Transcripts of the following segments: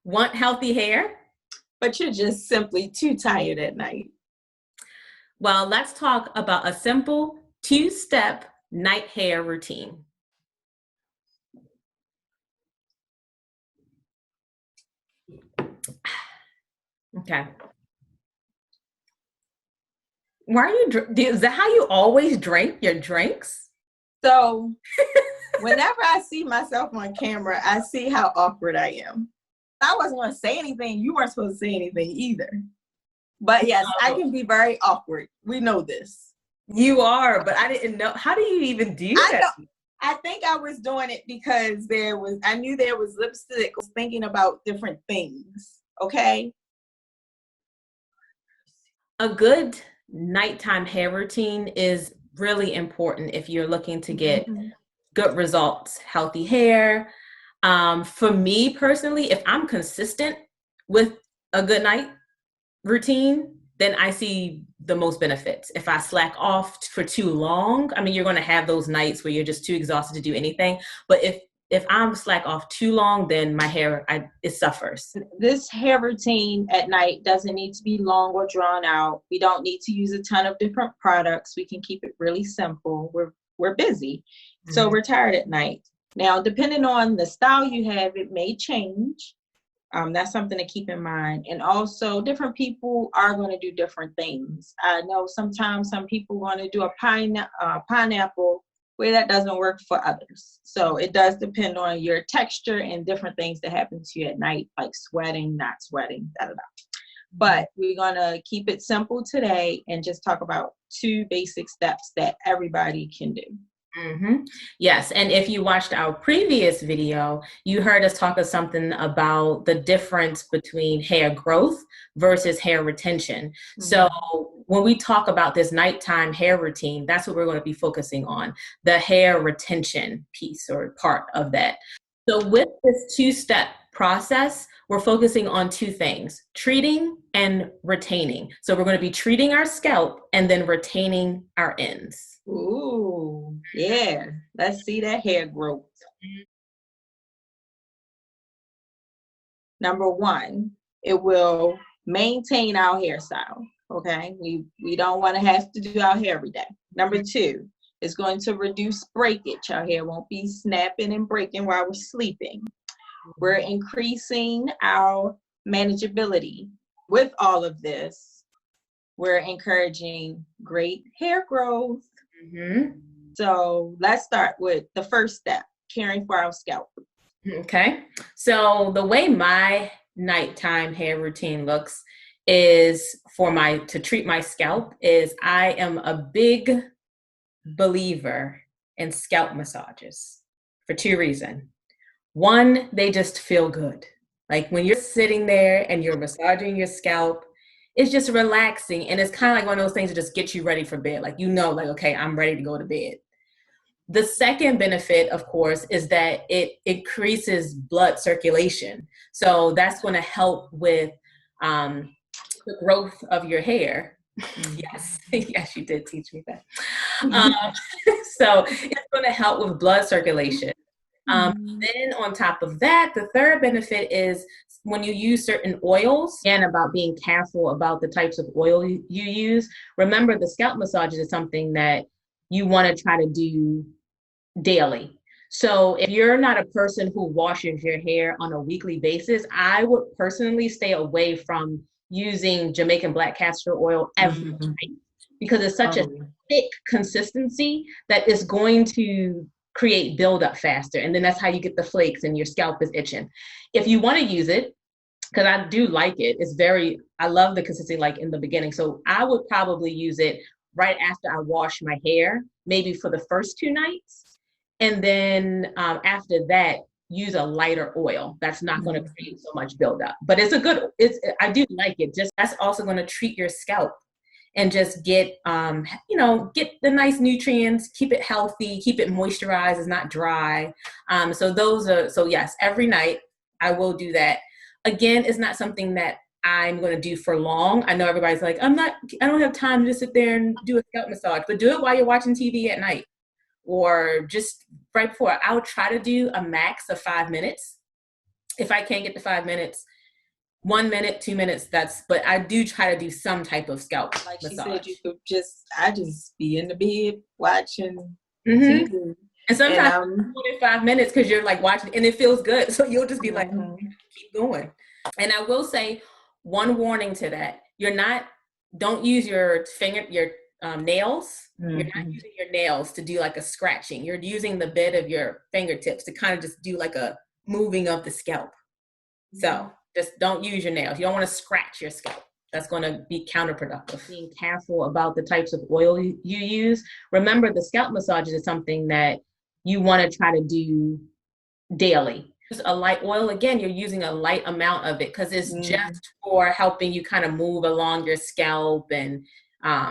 Want healthy hair? But you're just simply too tired at night. Well, let's talk about a simple two-step night hair routine. Okay. Why are you, is that how you always drink your drinks? So whenever I see myself on camera, I see how awkward I am. I wasn't going to say anything. You weren't supposed to say anything either. But yes, I can be very awkward. We know this. You are, but I didn't know. How do you even do that? I think I was doing it because I knew there was lipstick. I was thinking about different things. Okay. A good nighttime hair routine is really important if you're looking to get good results, healthy hair. For me personally, if I'm consistent with a good night routine, then I see the most benefits. If I slack off for too long, I mean, you're going to have those nights where you're just too exhausted to do anything. But if I'm slack off too long, then my hair, it suffers. This hair routine at night doesn't need to be long or drawn out. We don't need to use a ton of different products. We can keep it really simple. We're busy, so we're tired at night. Now, depending on the style you have, it may change. That's something to keep in mind. And also, different people are going to do different things. I know sometimes some people want to do a pineapple where that doesn't work for others. So it does depend on your texture and different things that happen to you at night, like sweating, not sweating, da-da-da. But we're going to keep it simple today and just talk about 2 basic steps that everybody can do. Yes, and if you watched our previous video, you heard us talk of something about the difference between hair growth versus hair retention. So when we talk about this nighttime hair routine, that's what we're going to be focusing on, the hair retention piece or part of that. So with this 2-step process, we're focusing on 2 things, treating and retaining. So we're going to be treating our scalp and then retaining our ends. Ooh, yeah. Let's see that hair growth. Number 1, it will maintain our hairstyle. Okay, we don't want to have to do our hair every day. Number 2, it's going to reduce breakage. Our hair won't be snapping and breaking while we're sleeping. We're increasing our manageability. With all of this, we're encouraging great hair growth. So let's start with the first step, caring for our scalp. Okay, so the way my nighttime hair routine looks is to treat my scalp is I am a big believer in scalp massages for 2 reasons. 1, they just feel good. Like when you're sitting there and you're massaging your scalp, it's just relaxing. And it's kind of like one of those things that just get you ready for bed. Like, like, okay, I'm ready to go to bed. The second benefit, of course, is that it increases blood circulation. So that's going to help with the growth of your hair. Yes, yes, you did teach me that. So it's going to help with blood circulation. Then on top of that, the third benefit is when you use certain oils, and about being careful about the types of oil you use. Remember, the scalp massages is something that you want to try to do daily. So if you're not a person who washes your hair on a weekly basis, I would personally stay away from using Jamaican black castor oil every night because it's such a thick consistency that is going to create buildup faster. And then that's how you get the flakes and your scalp is itching. If you want to use it, because I do like it, I love the consistency like in the beginning. So I would probably use it right after I wash my hair, maybe for the first 2 nights. And then after that, use a lighter oil. That's not going to create so much buildup. But I do like it. Just that's also going to treat your scalp and just get the nice nutrients, keep it healthy, keep it moisturized, it's not dry. So yes, every night I will do that. Again, it's not something that I'm going to do for long. I know everybody's like, I don't have time to just sit there and do a scalp massage, but do it while you're watching TV at night or just right before. I'll try to do a max of 5 minutes. If I can't get to 5 minutes, 1 minute, 2 minutes, but I do try to do some type of scalp Like massage. she said, you could I just be in the bed watching Mm-hmm. TV. And sometimes 45 minutes because you're like watching and it feels good. So you'll just be like, keep going. And I will say one warning to that. Don't use your nails. You're not using your nails to do like a scratching. You're using the bed of your fingertips to kind of just do like a moving of the scalp. So just don't use your nails. You don't want to scratch your scalp. That's going to be counterproductive. Being careful about the types of oil you use. Remember, the scalp massages is something that you want to try to do daily. Just a light oil, again, you're using a light amount of it because it's just for helping you kind of move along your scalp. And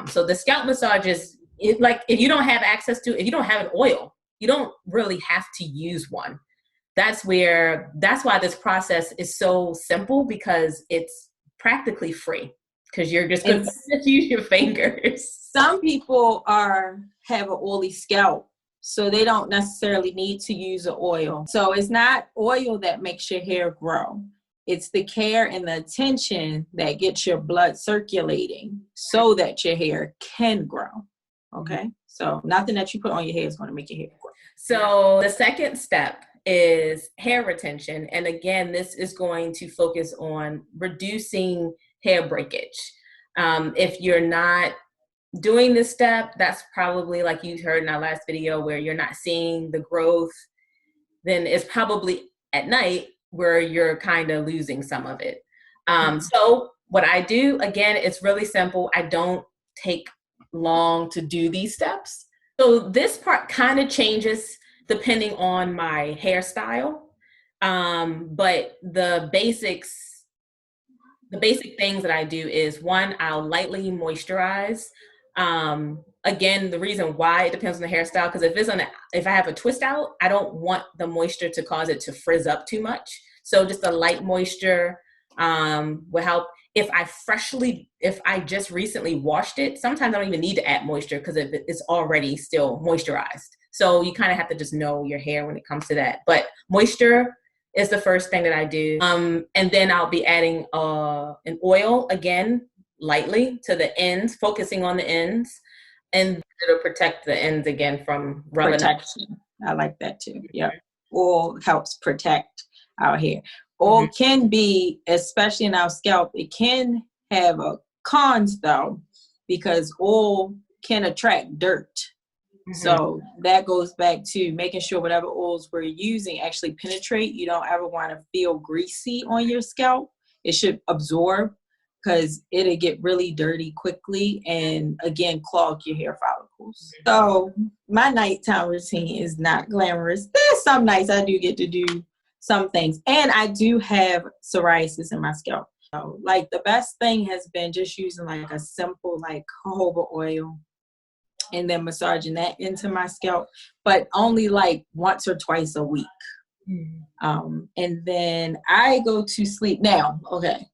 so the scalp massage is like, if you don't have access to, if you don't have an oil, you don't really have to use one. That's why this process is so simple, because it's practically free, because you're just going to use your fingers. Some people have an oily scalp, so they don't necessarily need to use an oil. So it's not oil that makes your hair grow. It's the care and the attention that gets your blood circulating so that your hair can grow. Okay? So nothing that you put on your hair is going to make your hair grow. So the second step is hair retention. And again, this is going to focus on reducing hair breakage. If you're not doing this step, that's probably, like you heard in our last video, where you're not seeing the growth, then it's probably at night where you're kind of losing some of it. So what I do, again, it's really simple. I don't take long to do these steps. So this part kind of changes depending on my hairstyle. But the basic things that I do is, one, I'll lightly moisturize. Again, the reason why it depends on the hairstyle, because if I have a twist out, I don't want the moisture to cause it to frizz up too much. So just a light moisture will help. If I just recently washed it, sometimes I don't even need to add moisture because it's already still moisturized. So you kind of have to just know your hair when it comes to that. But moisture is the first thing that I do. And then I'll be adding an oil, again, lightly to the ends, focusing on the ends. And it'll protect the ends again from rubbing protection. I like that too. Yeah. Oil helps protect our hair. Oil can be, especially in our scalp, it can have cons though, because oil can attract dirt. So that goes back to making sure whatever oils we're using actually penetrate. You don't ever want to feel greasy on your scalp. It should absorb, because it'll get really dirty quickly and, again, clog your hair follicles. So my nighttime routine is not glamorous. There's some nights I do get to do some things. And I do have psoriasis in my scalp. So, like, the best thing has been just using like a simple like jojoba oil and then massaging that into my scalp, but only like once or twice a week. And then I go to sleep. Now, okay,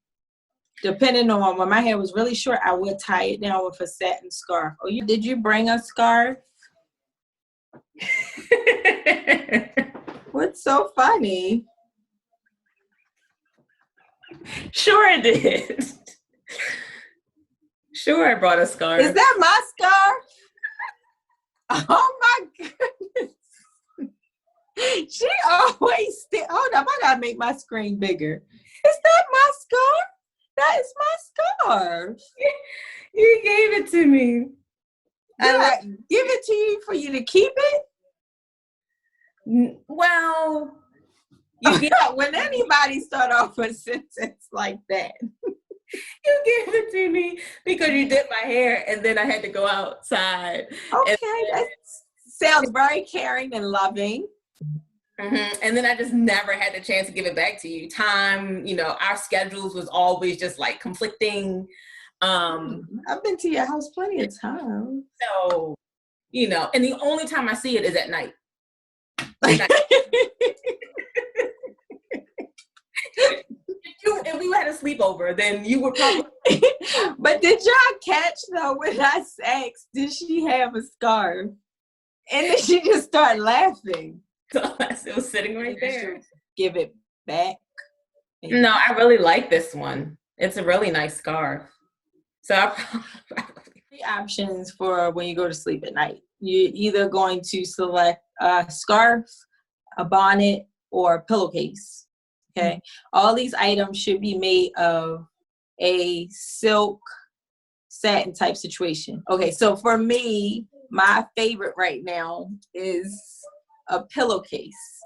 depending on when my hair was really short, I would tie it down with a satin scarf. Oh, did you bring a scarf? What's so funny? Sure I did. Sure I brought a scarf. Is that my scarf? Oh my goodness. She always hold up, I gotta make my screen bigger. Is that my scarf? That is my scarf. You gave it to me. I give it to you for you to keep it? Well, when anybody start off a sentence like that. You gave it to me because you did my hair and then I had to go outside. Okay, that sounds very caring and loving. And then I just never had the chance to give it back to you. Time, our schedules was always just like conflicting. I've been to your house plenty of times. So, and the only time I see it is at night. If we had a sleepover, then you would probably. But did y'all catch though when I asked, did she have a scarf? And then she just started laughing. So it was sitting right there. Give it back. No, I really like this one. It's a really nice scarf. So I probably, Three options for when you go to sleep at night. You're either going to select a scarf, a bonnet, or a pillowcase. Okay. All these items should be made of a silk satin type situation. Okay, so for me, my favorite right now is a pillowcase.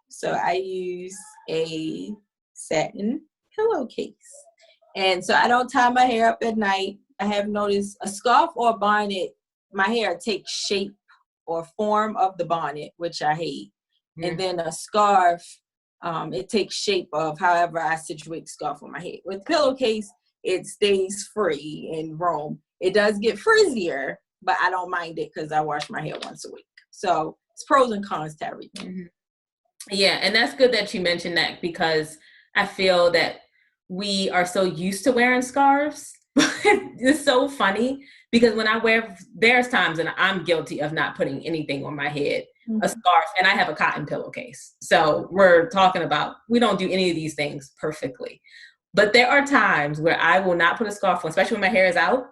So I use a satin pillowcase. And so I don't tie my hair up at night. I have noticed a scarf or a bonnet, my hair takes shape or form of the bonnet, which I hate. And then a scarf, it takes shape of however I situate the scarf on my head. With pillowcase, it stays free and roam. It does get frizzier, but I don't mind it because I wash my hair once a week. So it's pros and cons to everything. Yeah, and that's good that you mentioned that, because I feel that we are so used to wearing scarves. It's so funny because when I wear, there's times, and I'm guilty of not putting anything on my head, a scarf, and I have a cotton pillowcase. So we're talking about, we don't do any of these things perfectly. But there are times where I will not put a scarf on, especially when my hair is out.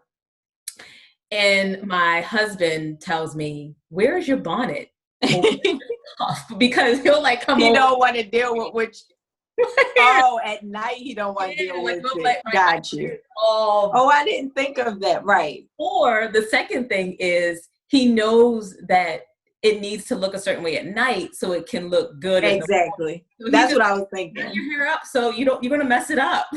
And my husband tells me, "Where's your bonnet?" Because he'll like come over. He don't want to deal with which. Oh, at night he don't want to deal with it. Like, got you. Oh, I didn't think of that. Right. Or the second thing is he knows that it needs to look a certain way at night so it can look good. Exactly. So that's what I was thinking. Put your hair up so you're gonna mess it up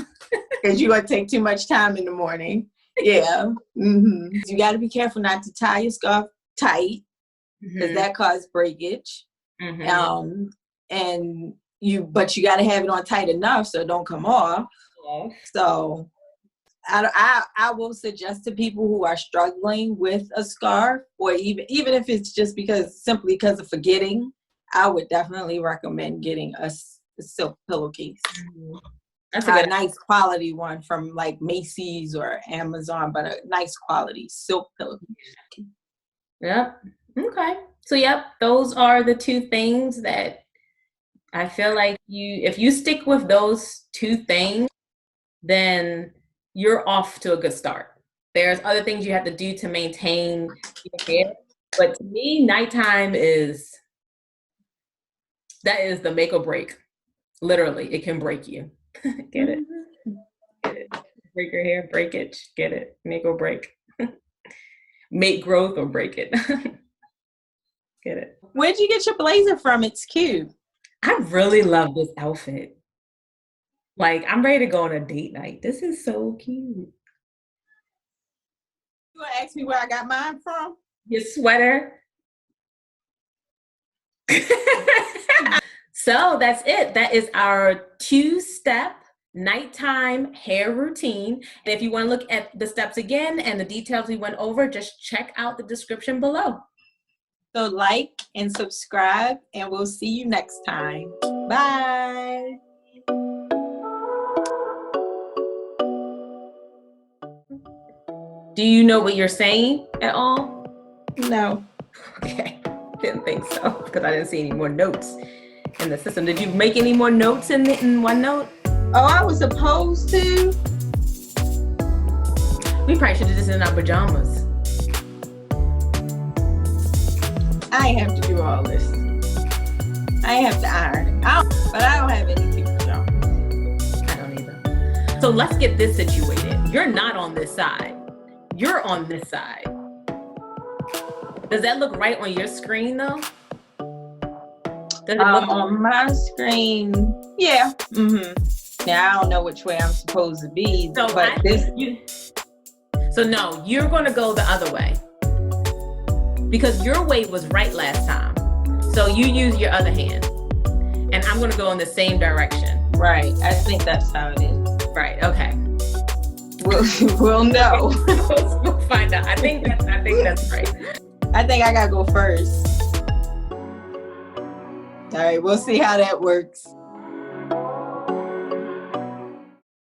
because you're gonna take too much time in the morning. Yeah. You got to be careful not to tie your scarf tight because that causes breakage. And but you got to have it on tight enough so it don't come off. So I will suggest to people who are struggling with a scarf, or even if it's just simply because of forgetting, I would definitely recommend getting a silk pillowcase. That's a nice quality one from like Macy's or Amazon, but a nice quality silk pillowcase. Yep. Okay. So those are the two things that I feel like if you stick with those two things, then you're off to a good start. There's other things you have to do to maintain your hair. But to me, nighttime is the make or break. Literally, it can break you. Get it? Get it? Break your hair, breakage. Get it? Make or break. Make growth or break it. Get it? Where'd you get your blazer from? It's cute. I really love this outfit. Like, I'm ready to go on a date night. This is so cute. You want to ask me where I got mine from? Your sweater. So that's it. That is our 2-step nighttime hair routine. And if you want to look at the steps again and the details we went over, just check out the description below. So like and subscribe, and we'll see you next time. Bye. Do you know what you're saying at all? No. Okay. Didn't think so, because I didn't see any more notes in the system. Did you make any more notes in OneNote? Oh, I was supposed to. We probably should have this in our pajamas. I have to do all this. I have to iron it. But I don't have any cute pajamas. I don't either. So let's get this situated. You're not on this side. You're on this side. Does that look right on your screen though? Does it look on my screen? Yeah. Now I don't know which way I'm supposed to be. So but no, you're gonna go the other way. Because your way was right last time. So you use your other hand. And I'm gonna go in the same direction. Right. I think that's how it is. Right, okay. We'll know. We'll find out. I think that's right. I think I gotta go first. All right, we'll see how that works.